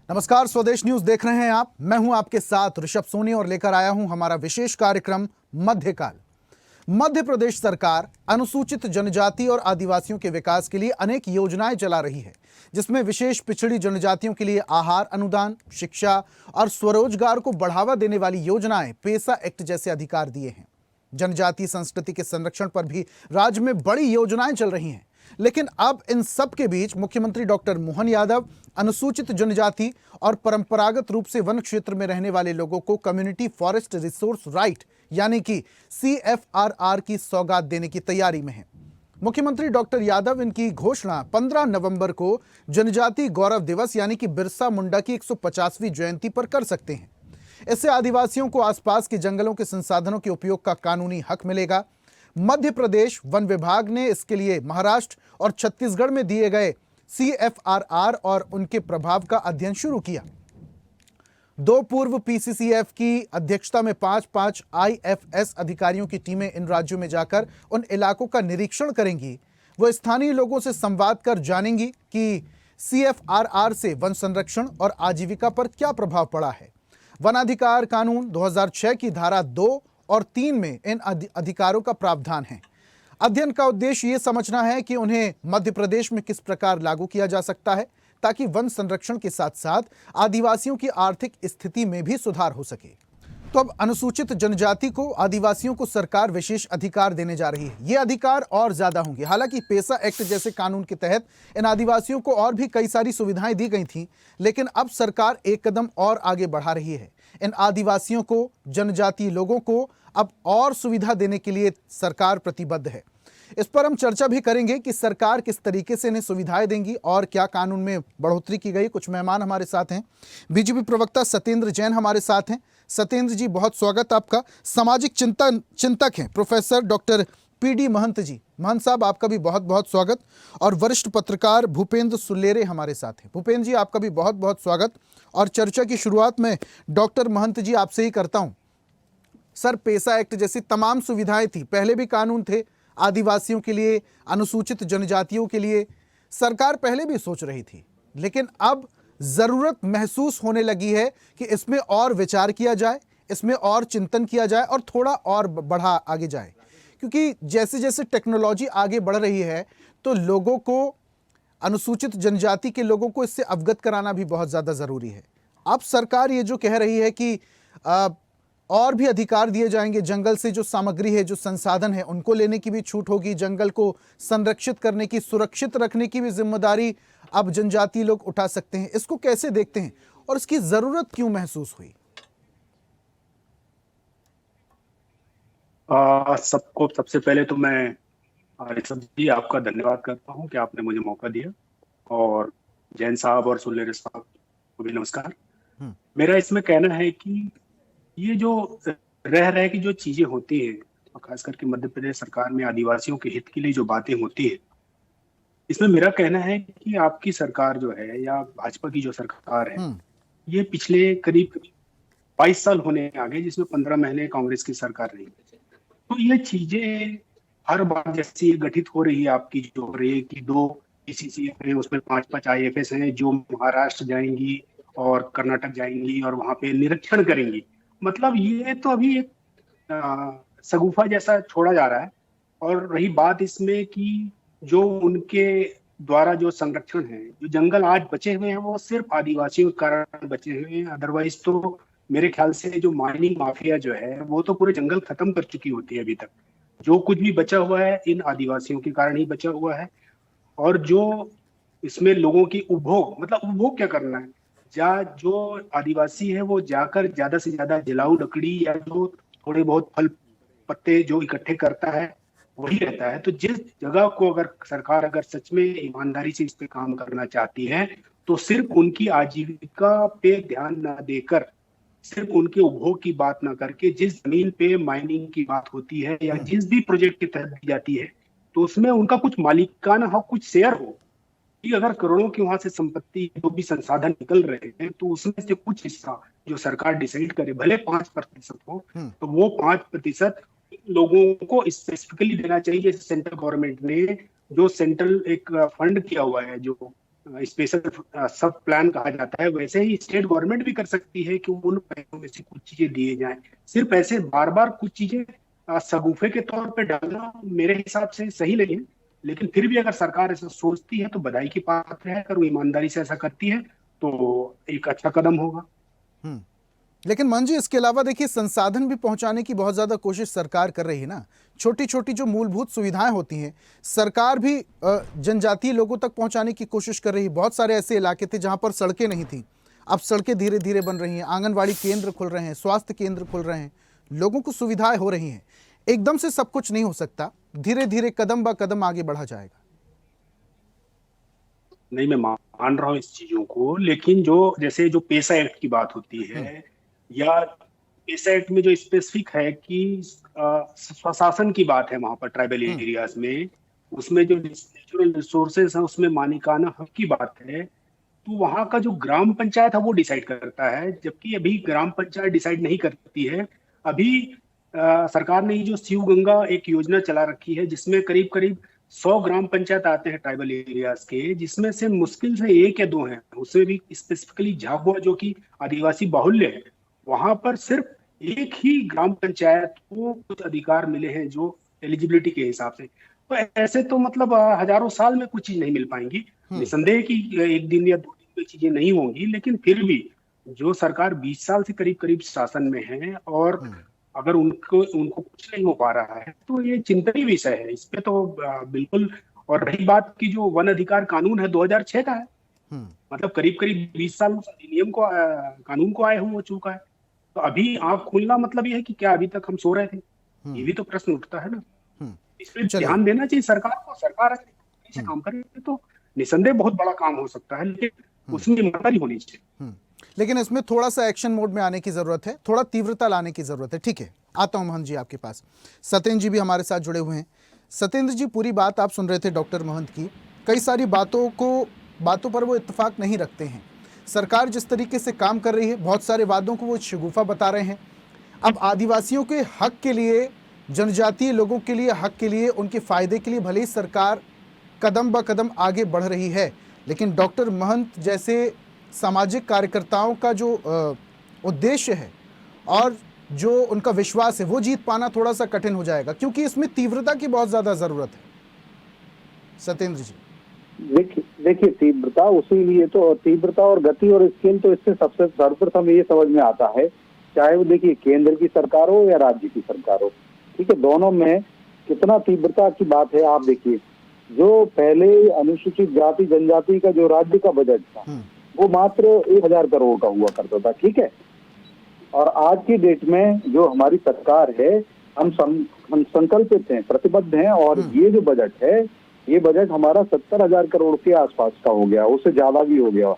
नमस्कार, स्वदेश न्यूज देख रहे हैं आप। मैं हूं आपके साथ ऋषभ सोनी और लेकर आया हूं हमारा विशेष कार्यक्रम मध्यकाल। मध्य प्रदेश सरकार अनुसूचित जनजाति और आदिवासियों के विकास के लिए अनेक योजनाएं चला रही है, जिसमें विशेष पिछड़ी जनजातियों के लिए आहार अनुदान, शिक्षा और स्वरोजगार को बढ़ावा देने वाली योजनाएं पेसा एक्ट जैसे अधिकार दिए हैं। जनजातीय संस्कृति के संरक्षण पर भी राज्य में बड़ी योजनाएं चल रही हैं। लेकिन अब इन सब के बीच मुख्यमंत्री डॉक्टर मोहन यादव अनुसूचित जनजाति और परंपरागत रूप से वन क्षेत्र में रहने वाले लोगों को कम्युनिटी फॉरेस्ट रिसोर्स राइट यानी कि CFRR की सौगात देने की तैयारी में है। मुख्यमंत्री डॉक्टर यादव इनकी घोषणा 15 नवंबर को जनजाति गौरव दिवस यानी कि बिरसा मुंडा की 150वीं जयंती पर कर सकते हैं। इससे आदिवासियों को आसपास के जंगलों के संसाधनों के उपयोग का कानूनी हक मिलेगा। मध्य प्रदेश वन विभाग ने इसके लिए महाराष्ट्र और छत्तीसगढ़ में दिए गए CFRR और उनके प्रभाव का अध्ययन शुरू किया। 2 पूर्व PCCF की अध्यक्षता में 5 IFS अधिकारियों की टीमें इन राज्यों में जाकर उन इलाकों का निरीक्षण करेंगी। वो स्थानीय लोगों से संवाद कर जानेंगी कि CFRR से वन संरक्षण और आजीविका पर क्या प्रभाव पड़ा है। वनाधिकार कानून 2006 की धारा 2 और 3 में इन अधिकारों का प्रावधान है। अध्ययन का उद्देश्य ये समझना है कि उन्हें मध्य प्रदेश में किस प्रकार लागू किया जा सकता है, ताकि वन संरक्षण के साथ साथ आदिवासियों की आर्थिक स्थिति में भी सुधार हो सके। तो अब अनुसूचित जनजाति को, आदिवासियों को सरकार विशेष अधिकार देने जा रही है। ये अधिकार और ज्यादा होंगे। हालांकि पेसा एक्ट जैसे कानून के तहत इन आदिवासियों को और भी कई सारी सुविधाएं दी गई थीं, लेकिन अब सरकार एक कदम और आगे बढ़ा रही है। इन आदिवासियों को, जनजातीय लोगों को अब और सुविधा देने के लिए सरकार प्रतिबद्ध है। इस पर हम चर्चा भी करेंगे कि सरकार किस तरीके से इन्हें सुविधाएं देंगी और क्या कानून में बढ़ोतरी की गई। कुछ मेहमान हमारे साथ हैं। बीजेपी प्रवक्ता सत्येंद्र जैन हमारे साथ हैं। सत्येंद्र जी, बहुत स्वागत आपका। सामाजिक चिंतक हैं प्रोफेसर डॉक्टर PD महंत जी। महंत साहब, आपका भी बहुत बहुत स्वागत। और वरिष्ठ पत्रकार भूपेंद्र सुल्लेरे हमारे साथ हैं। भूपेंद्र जी, आपका भी बहुत बहुत स्वागत। और चर्चा की शुरुआत में डॉक्टर महंत जी आपसे ही करता हूं। सर, पेसा एक्ट जैसी तमाम सुविधाएं थी, पहले भी कानून थे आदिवासियों के लिए, अनुसूचित जनजातियों के लिए, सरकार पहले भी सोच रही थी, लेकिन अब जरूरत महसूस होने लगी है कि इसमें और विचार किया जाए, इसमें और चिंतन किया जाए और थोड़ा और बढ़ा आगे जाए। क्योंकि जैसे जैसे टेक्नोलॉजी आगे बढ़ रही है तो लोगों को, अनुसूचित जनजाति के लोगों को इससे अवगत कराना भी बहुत ज्यादा जरूरी है। अब सरकार ये जो कह रही है कि और भी अधिकार दिए जाएंगे, जंगल से जो सामग्री है, जो संसाधन है, उनको लेने की भी छूट होगी, जंगल को संरक्षित करने की, सुरक्षित रखने की भी जिम्मेदारी अब जनजातीय लोग उठा सकते हैं। इसको कैसे देखते हैं और इसकी जरूरत क्यों महसूस हुई? सबको सबसे पहले तो मैं ऋषभ जी आपका धन्यवाद करता हूं कि आपने मुझे मौका दिया, और जैन साहब और सुल्लेरे साहब को भी नमस्कार। मेरा इसमें कहना है कि ये जो रह की जो चीजें होती हैं, और खास करके मध्य प्रदेश सरकार में आदिवासियों के हित के लिए जो बातें होती है, इसमें मेरा कहना है कि आपकी सरकार जो है, या भाजपा की जो सरकार है, ये पिछले करीब 22 साल होने आ गए, जिसमें 15 महीने कांग्रेस की सरकार रही। तो ये चीजें हर बार जैसे गठित हो रही है, आपकी जो रही कि 2 PCCF है, उसमें 5 IFS हैं जो महाराष्ट्र जाएंगी और कर्नाटक जाएंगी और वहां पे निरीक्षण करेंगी। मतलब ये तो अभी एक शगुफा जैसा छोड़ा जा रहा है। और रही बात इसमें कि जो उनके द्वारा जो संरक्षण है, जो जंगल आज बचे हुए हैं, वो सिर्फ आदिवासियों के कारण बचे हुए हैं। अदरवाइज तो मेरे ख्याल से जो माइनिंग माफिया जो है, वो तो पूरे जंगल खत्म कर चुकी होती है। अभी तक जो कुछ भी बचा हुआ है, इन आदिवासियों के कारण ही बचा हुआ है। और जो इसमें लोगों की उपभोग, मतलब उपभोग क्या करना है, जो आदिवासी है वो जाकर ज्यादा से ज्यादा जलाऊ लकड़ी या जो थोड़े बहुत फल पत्ते जो इकट्ठे करता है, वही रहता है। तो जिस जगह को अगर सरकार अगर सच में ईमानदारी से इस पे काम करना चाहती है, तो सिर्फ उनकी आजीविका पे ध्यान न देकर, सिर्फ उनके उपभोग की बात ना करके, जिस जमीन पे माइनिंग की बात होती है या जिस भी प्रोजेक्ट के तहत दी जाती है, तो उसमें उनका कुछ मालिकाना हक, कुछ शेयर हो। कि अगर करोड़ों की वहां से संपत्ति, जो भी संसाधन निकल रहे हैं, तो उसमें से कुछ हिस्सा जो सरकार डिसाइड करे, भले 5% हो, तो वो 5% लोगों को स्पेसिफिकली देना चाहिए। जैसे सेंट्रल गवर्नमेंट ने जो सेंट्रल एक फंड किया हुआ है, जो स्पेशल सब प्लान कहा जाता है, वैसे ही स्टेट गवर्नमेंट भी कर सकती है कि उन पैसों में से कुछ चीजें दिए जाएं। सिर्फ ऐसे बार बार कुछ चीजें सगुफे के तौर पे डालना मेरे हिसाब से सही नहीं है। लेकिन फिर भी अगर सरकार ऐसा सोचती है तो बधाई की पात्र है, अगर वो ईमानदारी से ऐसा करती है तो एक अच्छा कदम होगा। हम्म। लेकिन मन जी, इसके अलावा देखिए, संसाधन भी पहुंचाने की बहुत ज्यादा कोशिश सरकार कर रही है ना। छोटी छोटी जो मूलभूत सुविधाएं होती हैं, सरकार भी जनजातीय लोगों तक पहुंचाने की कोशिश कर रही है। बहुत सारे ऐसे इलाके थे जहां पर सड़कें नहीं थी, अब सड़कें धीरे धीरे बन रही हैं, आंगनवाड़ी केंद्र खुल रहे हैं, स्वास्थ्य केंद्र खुल रहे हैं, लोगों को सुविधाएं हो रही हैं। एकदम से सब कुछ नहीं हो सकता, धीरे धीरे कदम ब कदम आगे बढ़ा जाएगा। नहीं, मैं मान रहा हूँ इस चीजों को, लेकिन जो जैसे जो पेशा एक्ट की बात होती है, या पेशा एक्ट में जो स्पेसिफिक है कि स्वशासन की बात है वहां पर ट्राइबल एरियाज में, उसमें जो नेचुरल रिसोर्सेज है उसमें मालिकाना हक की बात है, तो वहां का जो ग्राम पंचायत है वो डिसाइड करता है। जबकि अभी ग्राम पंचायत डिसाइड नहीं करती है। अभी सरकार ने जो शिव गंगा एक योजना चला रखी है, जिसमें करीब करीब 100 ग्राम पंचायत आते हैं ट्राइबल एरियाज के, जिसमें से मुश्किल से 1 या 2 हैं, उसमें भी स्पेसिफिकली झाबुआ जो कि आदिवासी बाहुल्य है, वहां पर सिर्फ एक ही ग्राम पंचायत को कुछ अधिकार मिले हैं जो एलिजिबिलिटी के हिसाब से। तो ऐसे तो मतलब हजारों साल में कुछ चीज नहीं मिल पाएंगी। निसंदेह कि 1 दिन या 2 दिन में चीजें नहीं होंगी, लेकिन फिर भी जो सरकार 20 साल से करीब करीब शासन में है, और अगर उनको कुछ नहीं हो पा रहा है तो ये चिंतनीय विषय है। इस पे तो बिल्कुल। और रही बात की जो वन अधिकार कानून है 2006 का है, मतलब करीब करीब 20 साल उस अधिनियम को कानून को आए हो चुका है। तो अभी आंख खोलना मतलब ये है कि क्या अभी तक हम सो रहे थे? ये भी तो प्रश्न उठता है ना। इस पे ध्यान देना चाहिए सरकार को। सरकार से काम करे तो निसंदेह बहुत बड़ा काम हो सकता है, लेकिन उसमें ईमानदारी होनी चाहिए। लेकिन इसमें थोड़ा सा एक्शन मोड में आने की जरूरत है, थोड़ा तीव्रता लाने की जरूरत है। ठीक है, आता हूं महंत जी आपके पास। सत्येंद्र जी भी हमारे साथ जुड़े हुए हैं। सत्येंद्र जी, पूरी बात आप सुन रहे थे डॉक्टर महंत की। कई सारी बातों पर वो इत्तेफाक नहीं रखते हैं। सरकार जिस तरीके से काम कर रही है, बहुत सारे वादों को वो शगुफा बता रहे हैं। अब आदिवासियों के हक के लिए, जनजातीय लोगों के लिए, हक के लिए, उनके फायदे के लिए भले ही सरकार कदम ब कदम आगे बढ़ रही है, लेकिन डॉक्टर महंत जैसे सामाजिक कार्यकर्ताओं का जो उद्देश्य है और जो उनका विश्वास है, वो जीत पाना थोड़ा सा कठिन हो जाएगा, क्योंकि इसमें तीव्रता की बहुत ज्यादा जरूरत है। सत्येंद्र जी, देखिए तीव्रता, उसी लिए तो तीव्रता और गति और स्केल तो इससे सबसे सर्वप्रथम ये समझ में आता है, चाहे वो देखिए केंद्र की सरकार हो या राज्य की सरकार हो, ठीक है, दोनों में कितना तीव्रता की बात है। आप देखिए, जो पहले अनुसूचित जाति जनजाति का जो राज्य का बजट था वो मात्र 1000 करोड़ का हुआ करता था, ठीक है। और आज की डेट में जो हमारी सरकार है, हम संकल्पित हैं, प्रतिबद्ध हैं, और ये जो बजट है, ये बजट हमारा 70,000 करोड़ के आसपास का हो गया, उससे ज्यादा भी हो गया।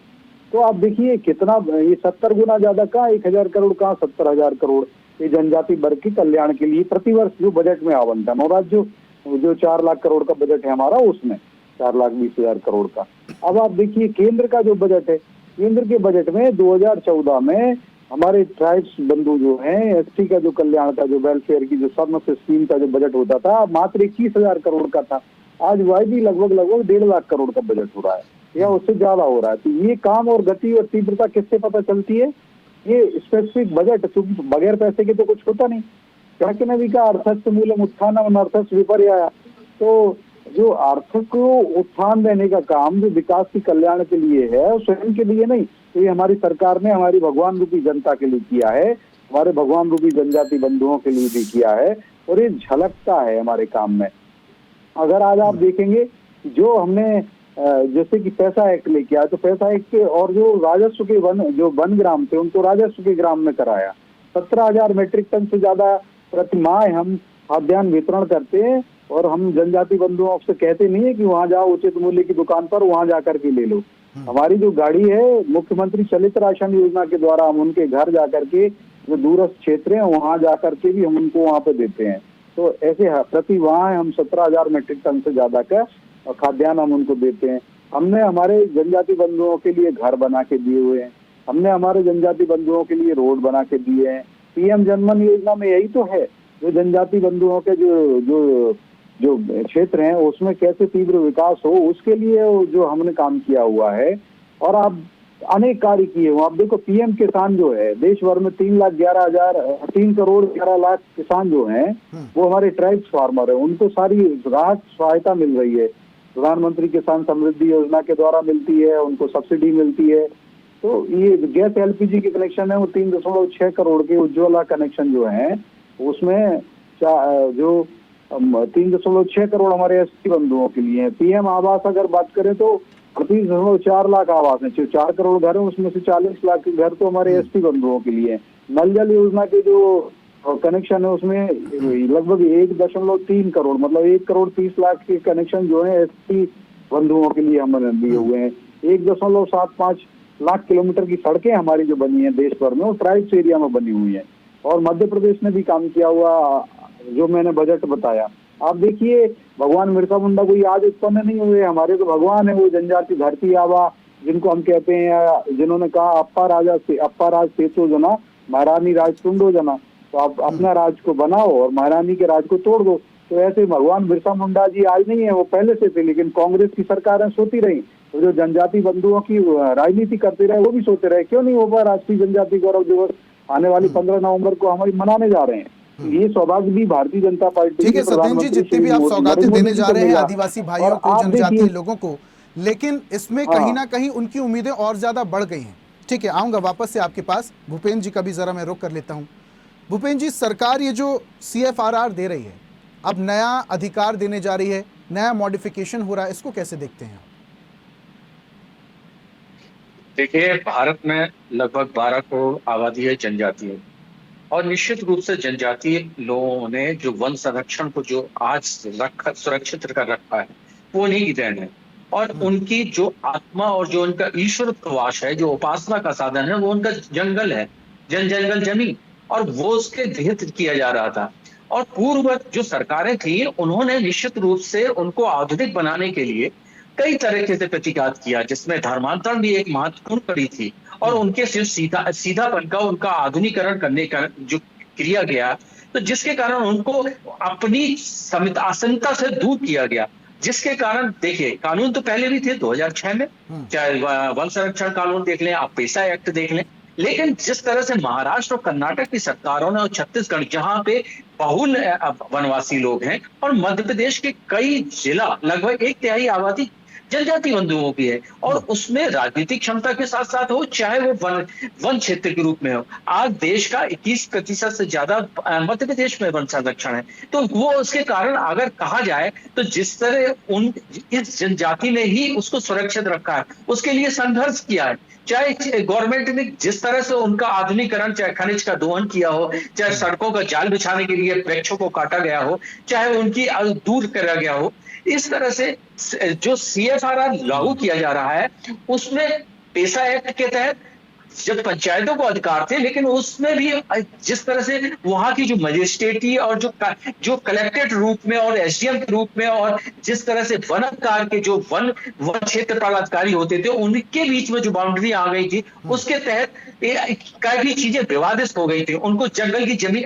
तो आप देखिए कितना, ये 70 गुना ज्यादा का, 1000 करोड़ का 70,000 करोड़ ये जनजाति वर्ग के कल्याण के लिए प्रतिवर्ष जो बजट में आवंटन, और आज जो 4 लाख करोड़ का बजट है हमारा, उसमें 4,20,000 करोड़ का। अब आप देखिए केंद्र का जो बजट है, केंद्र के बजट में 2014 में हमारे ट्राइब्स बंधु जो हैं, एसटी का जो कल्याण का, जो वेलफेयर की जो सर्मस स्कीम का जो बजट होता था, मात्र 21,000 करोड़ का था। आज वाईडी लगभग 1.5 लाख करोड़ का बजट हो रहा है, या उससे ज्यादा हो रहा है। तो ये काम और गति और तीव्रता किससे पता चलती है? ये स्पेसिफिक बजट, क्योंकि बगैर पैसे के तो कुछ होता नहीं। क्या नवी का अर्थस्य मूलम उत्थानम अर्थस्य विपर्यय। तो जो आर्थिक को उत्थान देने का काम जो विकास की कल्याण के लिए है, स्वयं के लिए नहीं, तो ये हमारी सरकार ने हमारी भगवान रूपी जनता के लिए किया है, हमारे भगवान रूपी जनजाति बंधुओं के लिए भी किया है, और ये झलकता है हमारे काम में। अगर आज आप देखेंगे जो हमने जैसे कि पैसा एक्ट लेके आया, तो पैसा एक्ट के और जो राजस्व के वन ग्राम थे, उनको राजस्व के ग्राम में कराया। 17,000 मेट्रिक टन से ज्यादा प्रति माह हम खाद्यान्न वितरण करते हैं, और हम जनजाति बंधुओं से कहते नहीं है कि वहां जाओ उचित मूल्य की दुकान पर, वहां जाकर के ले लो। हमारी जो गाड़ी है, मुख्यमंत्री चलित राशन योजना के द्वारा हम उनके घर जाकर के, जो दूरस्थ क्षेत्र है वहां जाकर के भी हम उनको वहां पे देते हैं। तो ऐसे प्रति वहां हम 17,000 मेट्रिक टन से ज्यादा का खाद्यान्न हम उनको देते हैं। हमने हमारे जनजाति बंधुओं के लिए घर बना के दिए हुए हैं, हमने हमारे जनजाति बंधुओं के लिए रोड बना के दिए हैं। पीएम जनमन योजना में यही तो है, जो जनजाति बंधुओं के जो जो क्षेत्र हैं उसमें कैसे तीव्र विकास हो, उसके लिए जो हमने काम किया हुआ है। और आप अनेक कार्य किए हुए, आप देखो पीएम किसान जो है, देश भर में 3 करोड़ 11 लाख किसान जो हैं वो हमारे ट्राइब्स फार्मर है, उनको सारी राहत सहायता मिल रही है, प्रधानमंत्री किसान समृद्धि योजना के द्वारा मिलती है, उनको सब्सिडी मिलती है। तो ये गैस एलपीजी के कनेक्शन है वो 3.6 करोड़ के उज्ज्वला कनेक्शन जो है उसमें जो 3.6 करोड़ हमारे एसटी बंधुओं के लिए है। पीएम आवास अगर बात करें तो 38.4 लाख आवास है, जो 4 करोड़ घर है उसमें से 40 लाख के घर तो हमारे एसटी बंधुओं के लिए है। नल जल योजना के जो कनेक्शन है उसमें लगभग 1.3 करोड़ मतलब 1,30,00,000 के कनेक्शन जो है एसटी बंधुओं के लिए हमने दिए हुए हैं। 1.75 लाख किलोमीटर की सड़कें हमारी जो बनी है देश भर में वो ट्राइब्स एरिया में बनी हुई है। और मध्य प्रदेश ने भी काम किया हुआ, जो मैंने बजट बताया। आप देखिए भगवान बिरसा मुंडा कोई आज उत्पन्न नहीं हुए, हमारे तो भगवान है वो, जनजाति धरती आवा जिनको हम कहते हैं, जिन्होंने कहा अप्पा राज सेतो जना महारानी राज टुंडो जना, तो आप अपना राज को बनाओ और महारानी के राज को तोड़ दो। तो ऐसे भगवान बिरसा मुंडा जी आज नहीं है, वो पहले से थे, लेकिन कांग्रेस की सरकारें सोती रही, तो जो जनजाति बंधुओं की राजनीति करते रहे वो भी सोते रहे क्यों नहीं होगा राष्ट्रीय जनजाति गौरव दिवस आने वाली 15 नवंबर को हमारी मनाने जा रहे हैं। ये सौभाग्य भी भारतीय जनता पार्टी, ठीक है सत्येंद्र जी, जितने भी आप सौगातें देने जा रहे हैं आदिवासी भाइयों को, जनजातीय लोगों को, लेकिन इसमें कहीं ना कहीं उनकी उम्मीदें और ज्यादा बढ़ गई हैं। ठीक है, आऊंगा वापस से आपके पास। भूपेंद्र जी का भी जरा मैं रुक कर लेता हूं। भूपेंद्र जी, सरकार ये जो CFRR दे रही है, अब नया अधिकार देने जा रही है, नया मॉडिफिकेशन हो रहा है, इसको कैसे देखते हैं? देखिए, भारत में लगभग 12 करोड़ आबादी है जनजातीय, और निश्चित रूप से जनजातीय लोगों ने जो वन संरक्षण को जो आज सुरक्षित कर रखा है वो उन्हीं की देन है। और उनकी जो आत्मा और जो उनका ईश्वर प्रवास है, जो उपासना का साधन है, वो उनका जंगल है, जंगल जमीन, और वो उसके विहित किया जा रहा था। और पूर्व जो सरकारें थी उन्होंने निश्चित रूप से उनको आधुनिक बनाने के लिए कई तरीके से प्रतिघात किया, जिसमें धर्मांतरण भी एक महत्वपूर्ण कड़ी थी। और उनके सिर्फ सीधापन का उनका आधुनिकरण करने का जो किया गया, तो जिसके कारण उनको अपनी आसनता से दूर किया गया, जिसके कारण देखिए कानून तो पहले भी थे 2006 में, चाहे वन संरक्षण कानून देख लें, आप पेसा एक्ट देख लें, लेकिन जिस तरह से महाराष्ट्र और कर्नाटक की सरकारों ने और छत्तीसगढ़ जहां पे बहुल वनवासी लोग हैं, और मध्य प्रदेश के कई जिला लगभग 1/3 आबादी जनजाति बंधुओं की है, और उसमें राजनीतिक क्षमता के साथ साथ हो, चाहे वो वन क्षेत्र के रूप में हो। आज देश का 21% से ज्यादा मध्य प्रदेश में वन संरक्षण है। तो वो उसके कारण अगर कहा जाए तो जिस तरह इस जनजाति ने ही उसको सुरक्षित रखा है, उसके लिए संघर्ष किया है, चाहे गवर्नमेंट ने जिस तरह से उनका आधुनिकरण, चाहे खनिज का दोहन किया हो, चाहे सड़कों का जाल बिछाने के लिए वृक्षों को काटा गया हो, चाहे उनकी दूर करा गया हो, इस तरह से जो CFRR लागू किया जा रहा है उसमें पेसा एक्ट के तहत जब पंचायतों को अधिकार थे, लेकिन उसमें भी जिस तरह से वहां की जो मजिस्ट्रेटी और जो कलेक्टेड रूप में और SDM के रूप में, और जिस तरह से वन अधिकार के जो वन क्षेत्र अधिकारी होते थे उनके बीच में जो बाउंड्री आ गई थी, उसके तहत कई चीजें विवादित हो गई थी। उनको जंगल की जमीन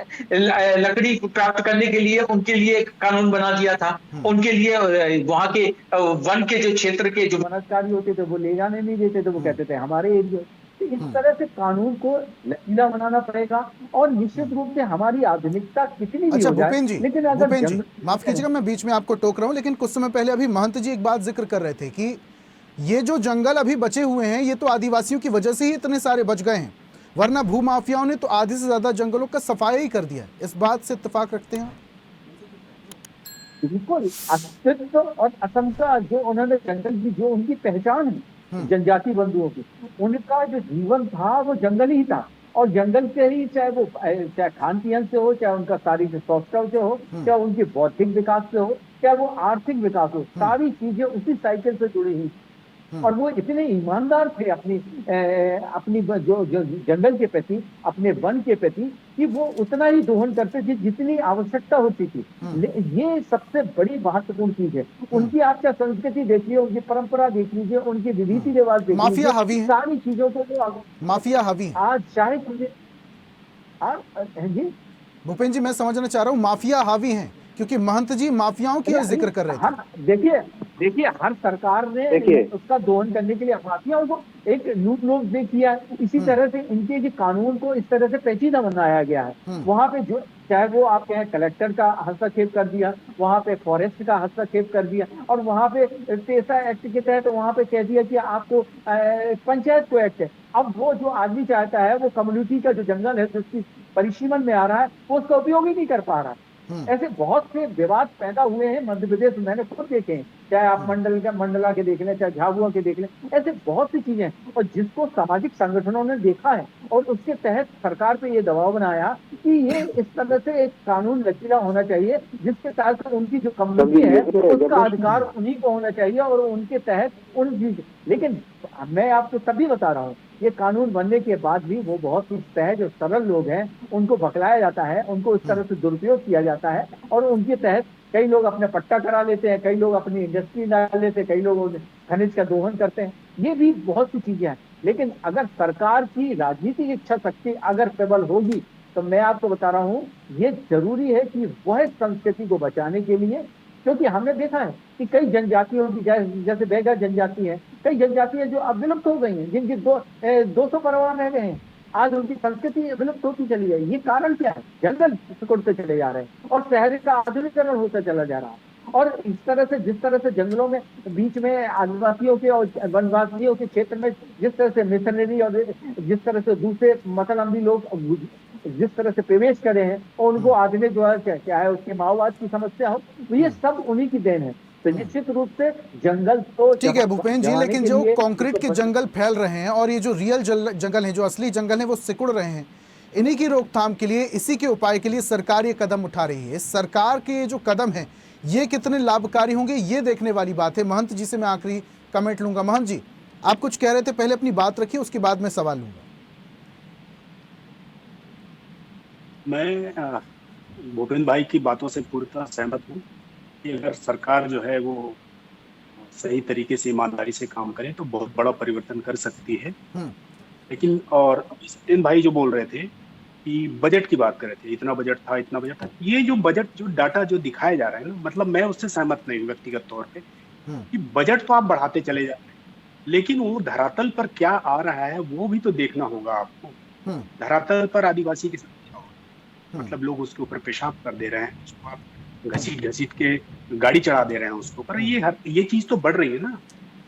लकड़ी प्राप्त करने के लिए उनके लिए एक कानून बना दिया था, उनके लिए वहां के वन के जो क्षेत्र के जो वन अधिकारी होते थे वो ले जाने नहीं देते थे, वो कहते थे हमारे एरिया। तो इस तरह से कानून को लचीला बनाना पड़ेगा, और निश्चित रूप से हमारी आधुनिकता कितनी भी हो जाए, लेकिन अगर भूपेंद्र जी माफ कीजिएगा मैं बीच में आपको टोक रहा हूं, लेकिन कुछ समय पहले अभी महंत जी एक बात जिक्र कर रहे थे कि ये जो जंगल अभी बचे हुए हैं ये तो आदिवासियों की वजह से ही इतने सारे बच गए हैं, वरना भूमाफियाओं ने तो आधे से ज्यादा जंगलों का सफाया ही कर दिया। इस बात से इत्तेफाक रखते हैं? बिल्कुल, अस्तित्व और असमता जो उन्होंने जंगल की जो उनकी पहचान है जनजाति बंधुओं की, उनका जो जीवन था वो जंगल ही था, और जंगल से ही चाहे खान पीन से हो, चाहे उनका शारीरिक स्वास्थ्य से हो, चाहे उनके बौद्धिक विकास से हो, चाहे वो आर्थिक विकास हो, सारी चीजें उसी साइकिल से जुड़ी हुई। और वो इतने ईमानदार थे अपनी जो जंगल के प्रति, अपने वन के प्रति, कि वो उतना ही दोहन करते थे जितनी आवश्यकता होती थी। ये सबसे बड़ी महत्वपूर्ण चीज है। उनकी आप क्या संस्कृति देख लीजिए, उनकी परंपरा देख लीजिए, उनके रीति रिवाज देख लीजिए, सारी चीजों को वो माफिया हावी आज चाहे जी भूपेंद्र जी मैं समझना चाह रहा हूँ, माफिया हावी हैं क्योंकि महंत जी माफियाओं की जिक्र कर रहे थे। देखिए हर सरकार ने उसका दोहन करने के लिए माफियाओं को एक लूट दे किया है। इसी तरह से इनके जो कानून को इस तरह से पेचीदा बनाया गया है। वहां पे जो चाहे वो आप कहें कलेक्टर का हस्तक्षेप कर दिया, वहां पे फॉरेस्ट का हस्तक्षेप कर दिया, और वहां पे पेशा एक्ट के तहत वहां पे कह दिया कि आपको पंचायत को एक्ट है। अब वो जो आदमी चाहता है वो कम्युनिटी का जो जंगल है जिसकी परिसीमन में आ रहा है वो उसका उपयोग ही नहीं कर पा रहा। ऐसे बहुत से विवाद पैदा हुए हैं मध्य प्रदेश में, मैंने खुद देखे हैं, चाहे आप मंडला के देख लें, चाहे झाबुआ के देख लें, ऐसे बहुत सी चीजें, और जिसको सामाजिक संगठनों ने देखा है और उसके तहत सरकार पे ये दबाव बनाया कि ये इस तरह से एक कानून लचीला होना चाहिए जिसके तहत उनकी जो कम्युनिटी है उसका अधिकार उन्हीं को होना चाहिए और उनके तहत लेकिन मैं आपको तभी बता रहा हूँ ये कानून बनने के बाद भी वो बहुत ही सहज और सरल लोग हैं, उनको भकलाया जाता है, उनको इस तरह से दुरुपयोग किया जाता है, और उनके तहत कई लोग अपने पट्टा करा लेते हैं, कई लोग अपनी इंडस्ट्री डाल लेते हैं, कई लोग खनिज का दोहन करते हैं। ये भी बहुत सी चीजें हैं। लेकिन अगर सरकार की राजनीतिक इच्छा शक्ति अगर प्रबल होगी तो मैं आपको बता रहा हूँ ये जरूरी है कि वह संस्कृति को बचाने के लिए, क्योंकि हमने देखा है कि कई जनजातियों की जैसे बेघर जनजाति है, कई जनजातियां जो अब विलुप्त हो गई हैं, जिनके 200 परिवार रह गए हैं, आज उनकी संस्कृति विलुप्त होती चली गई। ये कारण क्या है? जंगल सिकुड़ते चले जा रहे हैं और शहर का आधुनिकीकरण होता चला जा रहा है। और इस तरह से जिस तरह से जंगलों में बीच में आदिवासियों के और वनवासियों के क्षेत्र में जिस तरह से मिशनरी और जिस तरह से दूसरे मतलम्बी लोग जिस तरह से प्रवेश करे हैं और उनको आदमी जो है क्या है उसके माओवाद की समस्या हो, तो ये सब उन्हीं की देन है। तो निश्चित रूप से जंगल तो ठीक है भूपेंद्र जी, लेकिन जो कंक्रीट के जंगल फैल रहे हैं और ये जो रियल जंगल है, जो असली जंगल है, वो सिकुड़ रहे हैं, इन्हीं की रोकथाम के लिए, इसी के उपाय के लिए सरकार ये कदम उठा रही है। सरकार के जो कदम है ये कितने लाभकारी होंगे ये देखने वाली बात है। महंत जी से मैं आखिरी कमेंट लूंगा। महंत जी, आप कुछ कह रहे थे, पहले अपनी बात रखिए, उसके बाद मैं सवाल लूंगा। मैं भूपेंद्र भाई की बातों से पूर्णतः सहमत हूँ कि अगर सरकार जो है वो सही तरीके से ईमानदारी से काम करे तो बहुत बड़ा परिवर्तन कर सकती है। लेकिन और सत्येंद्र भाई जो बोल रहे थे कि बजट की बात कर रहे थे, इतना बजट था, इतना बजट था, ये जो बजट जो डाटा जो दिखाया जा रहा है ना, मतलब मैं उससे सहमत नहीं हूँ व्यक्तिगत तौर पे कि बजट तो आप बढ़ाते चले जा रहे हैं, लेकिन वो धरातल पर क्या आ रहा है वो भी तो देखना होगा आपको। धरातल पर आदिवासी की मतलब लोग उसके ऊपर पेशाब कर दे रहे हैं, उसको आप घसीट के गाड़ी चढ़ा दे रहे हैं उसके ऊपर, ये चीज तो बढ़ रही है ना।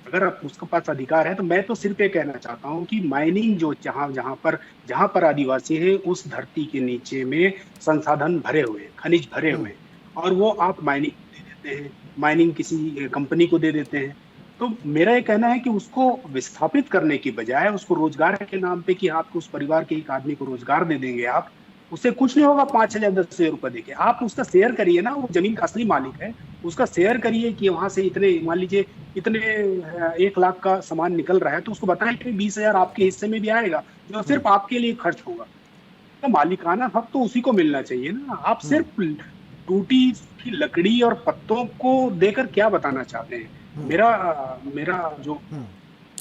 अगर आप उसके पास अधिकार है तो मैं तो सिर्फ ये कहना चाहता हूँ कि माइनिंग जो जहाँ पर आदिवासी है उस धरती के नीचे में संसाधन भरे हुए, खनिज भरे हुए, और वो आप माइनिंग दे देते हैं, माइनिंग किसी कंपनी को दे देते हैं। तो मेरा ये कहना है कि उसको विस्थापित करने की बजाय उसको रोजगार के नाम पे कि आपको उस परिवार के एक आदमी को रोजगार दे देंगे आप, उससे कुछ नहीं होगा। 5,000 10,000 रुपए देके आप उसका शेयर करिए ना, वो जमीन का असली मालिक है, उसका शेयर करिए कि वहां से इतने, मान लीजिए इतने 1 लाख का सामान निकल रहा है तो उसको बताएं कि 20,000 आपके हिस्से में भी आएगा जो सिर्फ आपके लिए खर्च होगा। तो मालिकाना हक तो उसी को मिलना चाहिए ना। आप सिर्फ टूटी की लकड़ी और पत्तों को देकर क्या बताना चाहते हैं? मेरा जो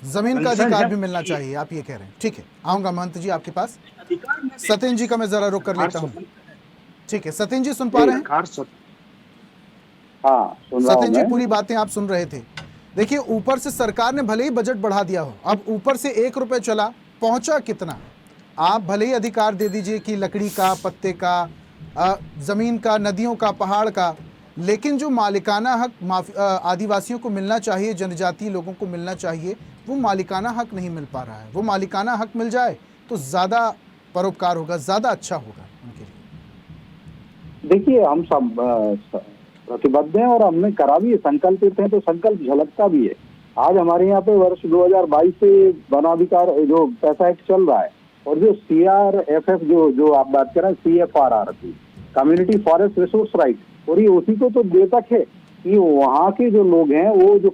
जमीन का अधिकार भी मिलना चाहिए, आप ये कह रहे हैं। ठीक है, आऊंगा महंत जी आपके पास। सत्येंद्र जी का मैं जरा रुक कर लेता हूँ। ठीक है, सत्येंद्र जी सुन पा रहे हैं? हाँ, सत्येंद्र जी, पूरी बातें आप सुन रहे थे। देखिए, ऊपर से सरकार ने भले ही बजट बढ़ा दिया हो, अब ऊपर से 1 रुपए चला, पहुंचा कितना? आप भले ही अधिकार दे दीजिए कि लकड़ी का, पत्ते का, जमीन का, नदियों का, पहाड़ का, लेकिन जो मालिकाना हक आदिवासियों को मिलना चाहिए, जनजातीय लोगों को मिलना चाहिए, वो मालिकाना हक नहीं मिल पा रहा है। वो मालिकाना हक मिल जाए तो ज्यादा परोपकार होगा, ज्यादा अच्छा होगा उनके लिए। देखिए, हम सब प्रतिबद्ध हैं और हमने करा भी है, संकल्पित हैं, तो संकल्प झलकता भी है। आज हमारे यहाँ पे वर्ष 2022 से वनाधिकार जो पैसा एक्ट चल रहा है, और जो CRFF जो आप बात कर रहे हैं, CFRR की कम्युनिटी फॉरेस्ट रिसोर्स राइट, और ये उसी को तो देतक है कि वहाँ के जो लोग हैं वो जो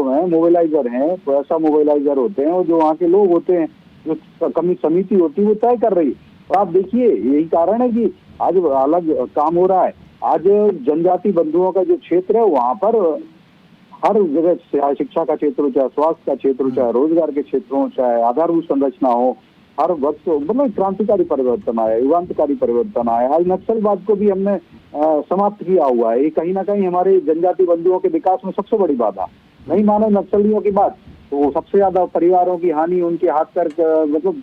है मोबिलाइजर हैं, ऐसा मोबिलाइजर होते हैं, और जो वहाँ के लोग होते हैं, जो कमी समिति होती है वो तय कर रही है। और आप देखिए, यही कारण है कि आज अलग काम हो रहा है। आज जनजाति बंधुओं का जो क्षेत्र है वहाँ पर हर जगह, चाहे शिक्षा का क्षेत्र हो, चाहे स्वास्थ्य का क्षेत्र हो, चाहे रोजगार के क्षेत्र हो, चाहे आधारभूत संरचना हो, हर वक्त मतलब क्रांतिकारी परिवर्तन आया, युगांतकारी परिवर्तन आया। आज नक्सलवाद को भी हमने समाप्त किया हुआ है। ये कहीं ना कहीं हमारे जनजाति बंधुओं के विकास में सबसे बड़ी बाधा। नहीं माने नक्सलियों की बात तो सबसे ज्यादा परिवारों की हानि, उनके हाथ पैर मतलब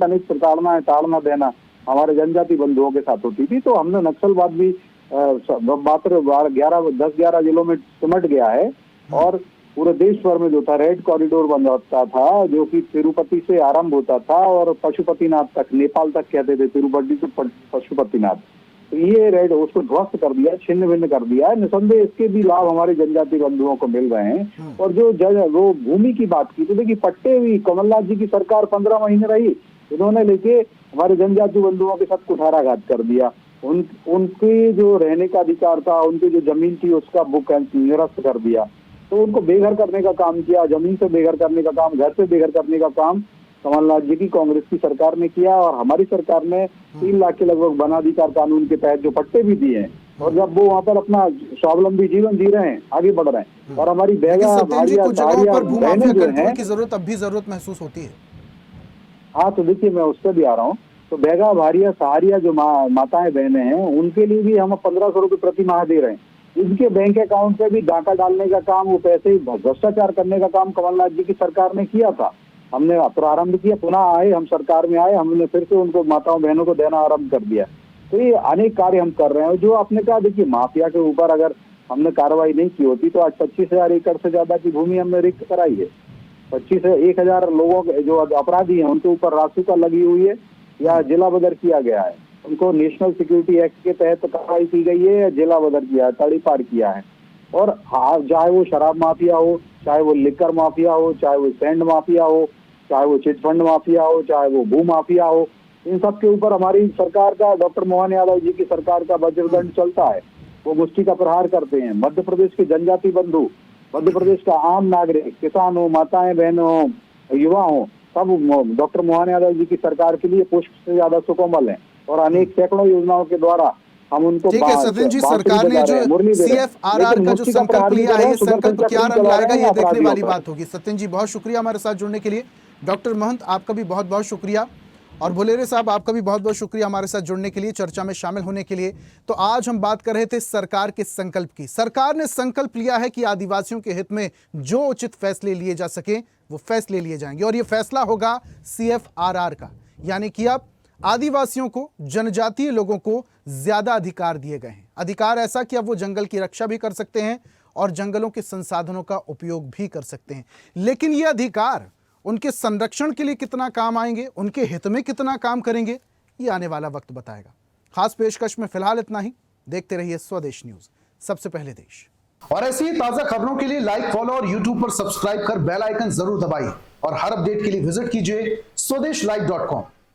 अनेक प्रताड़ना ताड़ना देना हमारे जनजाति बंधुओं के साथ होती थी। तो हमने नक्सलवाद भी मात्र 10-11 जिलों में सिमट गया है और पूरे देश भर में जो था रेड कॉरिडोर बन जाता था, जो कि तिरुपति से आरंभ होता था और पशुपतिनाथ तक, नेपाल तक कहते थे, तिरुपति से पशुपतिनाथ। तो ये रेड उसको ध्वस्त कर दिया, छिन्न भिन्न कर दिया है। निसंदेह इसके भी लाभ हमारे जनजाति बंधुओं को मिल रहे हैं। और जो वो भूमि की बात की तो देखिए पट्टे भी कमलनाथ जी की सरकार 15 महीने रही, इन्होंने लेके हमारे जनजाति बंधुओं के साथ कुठाराघात कर दिया। उनके जो रहने का अधिकार था, उनकी जो जमीन थी उसका बुक निरस्त कर दिया। तो उनको बेघर करने का काम किया, जमीन से बेघर करने का काम, घर से बेघर करने का काम कमलनाथ जी की कांग्रेस की सरकार ने किया। और हमारी सरकार ने 3 लाख के लगभग वनाधिकार कानून के तहत जो पट्टे भी दिए हैं और जब वो वहाँ पर अपना स्वावलंबी जीवन जी रहे हैं, आगे बढ़ रहे हैं। और हमारी बेगा भारिया बहनें जो हैं की जरूरत अब भी जरूरत महसूस होती है। हाँ तो देखिए मैं उस पर भी आ रहा हूँ। तो बेगा भारिया सहारिया जो माताएं बहनें हैं उनके लिए भी हम 1500 रुपये प्रति माह दे रहे हैं। इनके बैंक अकाउंट पे भी डाका डालने का काम, वो पैसे भ्रष्टाचार करने का काम कमलनाथ जी की सरकार ने किया था। हमने प्रारंभ किया, पुनः आए, हम सरकार में आए, हमने फिर से उनको माताओं बहनों को देना आरंभ कर दिया। तो ये अनेक कार्य हम कर रहे हैं। जो आपने कहा देखिए माफिया के ऊपर अगर हमने कार्रवाई नहीं की होती तो आज 25,000 एकड़ से ज्यादा की भूमि हमने रिक्त कराई है। 25 से 1,000 लोगों के जो अपराधी हैं उनके ऊपर रासुका लगी हुई है या जिला बदर किया गया है। उनको नेशनल सिक्योरिटी एक्ट के तहत कार्रवाई की गई है या जिला बदर किया है, तड़ीपार किया है। और हाँ, चाहे वो शराब माफिया हो, चाहे वो लिकर माफिया हो, चाहे वो सैंड माफिया हो, चाहे वो चिटफंड माफिया हो, चाहे वो भू माफिया हो, इन सब के ऊपर हमारी सरकार का, डॉक्टर मोहन यादव जी की सरकार का वज्रदंड चलता है। वो मुष्टि का प्रहार करते हैं। मध्य प्रदेश के जनजाति बंधु, मध्य प्रदेश का आम नागरिक, किसान हो, माताएं बहन हो, युवा हो, सब डॉक्टर मोहन यादव जी की सरकार के लिए पुष्प से ज्यादा सुकोमल है। और अनेक सैकड़ों योजनाओं के द्वारा हम उनको ठीक है सत्येंद्र जी, सरकार ने जो CFRR का जो संकल्प लिया है, ये संकल्प क्या रंग लाएगा ये देखने वाली बात होगी। सत्येंद्र जी बहुत शुक्रिया हमारे साथ जुड़ने के लिए। डॉक्टर महंत आपका भी बहुत बहुत शुक्रिया और भुलेरे साहब आपका भी बहुत बहुत शुक्रिया हमारे साथ जुड़ने के लिए, चर्चा में शामिल होने के लिए। तो आज हम बात कर रहे थे सरकार के संकल्प की। सरकार ने संकल्प लिया है कि आदिवासियों के हित में जो उचित फैसले लिए जा सके वो फैसले लिए जाएंगे और ये फैसला होगा CFRR का, यानी कि अब आदिवासियों को, जनजातीय लोगों को ज्यादा अधिकार दिए गए हैं। अधिकार ऐसा कि अब वो जंगल की रक्षा भी कर सकते हैं और जंगलों के संसाधनों का उपयोग भी कर सकते हैं। लेकिन ये अधिकार उनके संरक्षण के लिए कितना काम आएंगे, उनके हित में कितना काम करेंगे, ये आने वाला वक्त बताएगा। खास पेशकश में फिलहाल इतना ही। देखते रहिए स्वदेश न्यूज, सबसे पहले देश। और ऐसी ही ताजा खबरों के लिए लाइक, फॉलो और यूट्यूब पर सब्सक्राइब कर बेल आइकन जरूर दबाइए और हर अपडेट के लिए विजिट कीजिए स्वदेशलाइव.com।